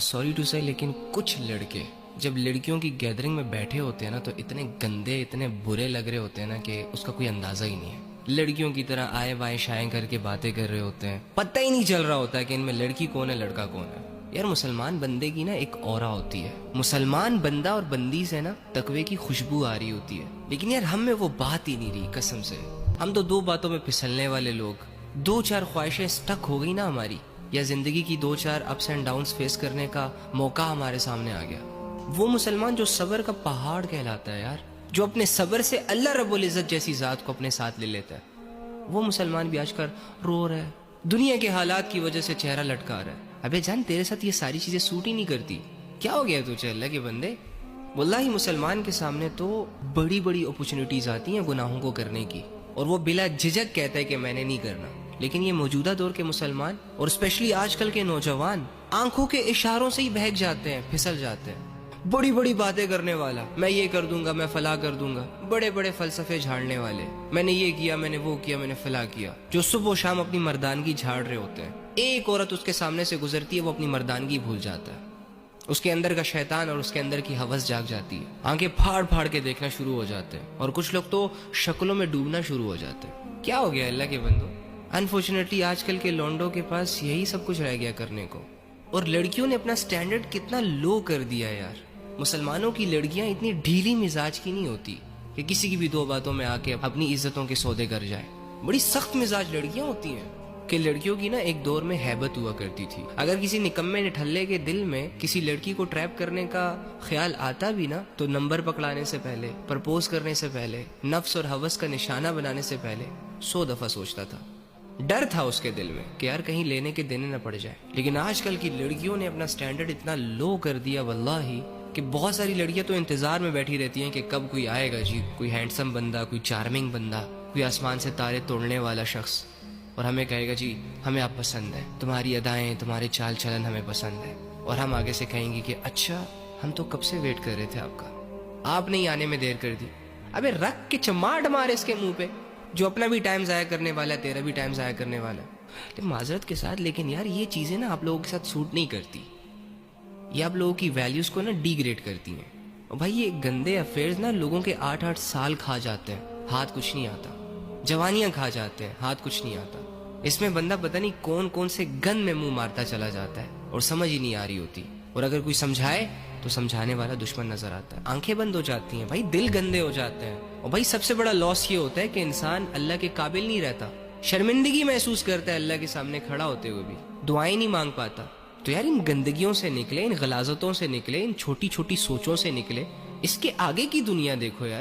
Sorry to سے لیکن کچھ لڑکے جب لڑکیوں کی گیدرنگ میں بیٹھے ہوتے ہیں نا تو اتنے گندے اتنے برے لگ رہے ہوتے ہیں نا کہ اس کا کوئی اندازہ ہی نہیں ہے. لڑکیوں کی طرح آئے بائیں شائیں کر کے باتیں کر رہے ہوتے ہیں, پتہ ہی نہیں چل رہا ہوتا ہے کہ ان میں لڑکی کون ہے لڑکا کون ہے. یار مسلمان بندے کی نا ایک اورا ہوتی ہے, مسلمان بندہ اور بندی سے نا تقوی کی خوشبو آ رہی ہوتی ہے, لیکن یار ہم میں وہ بات ہی نہیں رہی قسم سے. ہم تو دو باتوں میں پھسلنے والے لوگ, دو چار خواہشیں سٹک ہو گئی نا ہماری, یا زندگی کی دو چار اپس اینڈ ڈاؤنز فیس کرنے کا موقع ہمارے سامنے آ گیا. وہ مسلمان جو صبر کا پہاڑ کہلاتا ہے یار, جو اپنے صبر سے اللہ رب العزت جیسی ذات کو اپنے ساتھ لے لیتا ہے, وہ مسلمان بھی آج کل رو رہا ہے, دنیا کے حالات کی وجہ سے چہرہ لٹکا رہا ہے. ابے جان تیرے ساتھ یہ ساری چیزیں سوٹ ہی نہیں کرتی, کیا ہو گیا تجھے اللہ کے بندے؟ واللہ مسلمان کے سامنے تو بڑی بڑی اپرچونٹیز آتی ہیں گناہوں کو کرنے کی, اور وہ بلا جھجک کہتا ہے کہ میں نے نہیں کرنا. لیکن یہ موجودہ دور کے مسلمان اور اسپیشلی آج کل کے نوجوان آنکھوں کے اشاروں سے ہی بہک جاتے ہیں, پھسل جاتے ہیں. بڑی بڑی باتیں کرنے والا, میں یہ کر دوں گا, میں فلاں کر دوں گا, بڑے بڑے فلسفے جھاڑنے والے, میں نے یہ کیا, میں نے وہ کیا, میں نے فلاں کیا, جو صبح و شام اپنی مردانگی جھاڑ رہے ہوتے ہیں. ایک عورت اس کے سامنے سے گزرتی ہے, وہ اپنی مردانگی بھول جاتا ہے, اس کے اندر کا شیطان اور اس کے اندر کی ہوس جاگ جاتی ہے, آنکھیں پھاڑ پھاڑ کے دیکھنا شروع ہو جاتے ہیں, اور کچھ لوگ تو شکلوں میں ڈوبنا شروع ہو جاتے ہیں. کیا ہو گیا اللہ کے بندو؟ انفارچونیٹلی آج کل کے لونڈوں کے پاس یہی سب کچھ رہ گیا کرنے کو, اور لڑکیوں نے اپنا سٹینڈرڈ کتنا لو کر دیا یار. مسلمانوں کی لڑکیاں اتنی ڈھیلی مزاج کی نہیں ہوتی کہ کسی کی بھی دو باتوں میں آ کے اپنی عزتوں کے سودے کر جائے. بڑی سخت مزاج لڑکیاں ہوتی ہیں کہ لڑکیوں کی نا ایک دور میں ہیبت ہوا کرتی تھی. اگر کسی نکمے نٹھلے کے دل میں کسی لڑکی کو ٹریپ کرنے کا خیال آتا بھی نا, تو نمبر پکڑانے سے پہلے, پرپوز کرنے سے پہلے, نفس اور ہوس کا نشانہ بنانے سے پہلے 100 دفعہ سوچتا تھا. ڈر تھا اس کے دل میں کہ یار کہیں لینے کے دینے نہ پڑ جائے. لیکن آج کل کی لڑکیوں نے اپنا سٹینڈرڈ اتنا لو کر دیا واللہ کہ بہت ساری لڑکیاں تو انتظار میں بیٹھی رہتی ہیں کہ کب کوئی آئے گا جی, کوئی ہینڈسم بندہ, کوئی چارمنگ بندہ, کوئی آسمان سے تارے توڑنے والا شخص, اور ہمیں کہے گا جی ہمیں آپ پسند ہے, تمہاری ادائیں, تمہارے چال چلن ہمیں پسند ہے. اور ہم آگے سے کہیں گے کہ اچھا ہم تو کب سے ویٹ کر رہے تھے آپ کا, آپ نے ہی آنے میں دیر کر دی. ابے رکھ کے چماٹ مارے اس کے منہ پہ, جو اپنا بھی ٹائم ضائع کرنے والا ہے, تیرا بھی ٹائم ضائع کرنے والا ہے. معذرت کے ساتھ لیکن یار یہ چیزیں نا آپ لوگوں کے ساتھ سوٹ نہیں کرتی, یہ آپ لوگوں کی ویلیوز کو نا ڈی گریڈ کرتی ہیں. اور بھائی یہ گندے افیئرز نا لوگوں کے 8-8 سال کھا جاتے ہیں, ہاتھ کچھ نہیں آتا. جوانیاں کھا جاتے ہیں, ہاتھ کچھ نہیں آتا. اس میں بندہ پتہ نہیں کون کون سے گن میں منہ مارتا چلا جاتا ہے اور سمجھ ہی نہیں آ رہی ہوتی. اور اگر کوئی سمجھائے تو سمجھانے والا دشمن نظر آتا ہے. آنکھیں بند ہو جاتی ہیں بھائی, دل گندے ہو جاتے ہیں. اور بھائی سب سے بڑا لاس یہ ہوتا ہے کہ انسان اللہ کے قابل نہیں رہتا, شرمندگی محسوس کرتا ہے اللہ کے سامنے کھڑا ہوتے ہوئے بھی, دعائیں نہیں مانگ پاتا. تو یار ان گندگیوں سے نکلے, ان غلاظتوں سے نکلے, ان چھوٹی چھوٹی سوچوں سے نکلے, اس کے آگے کی دنیا دیکھو یار.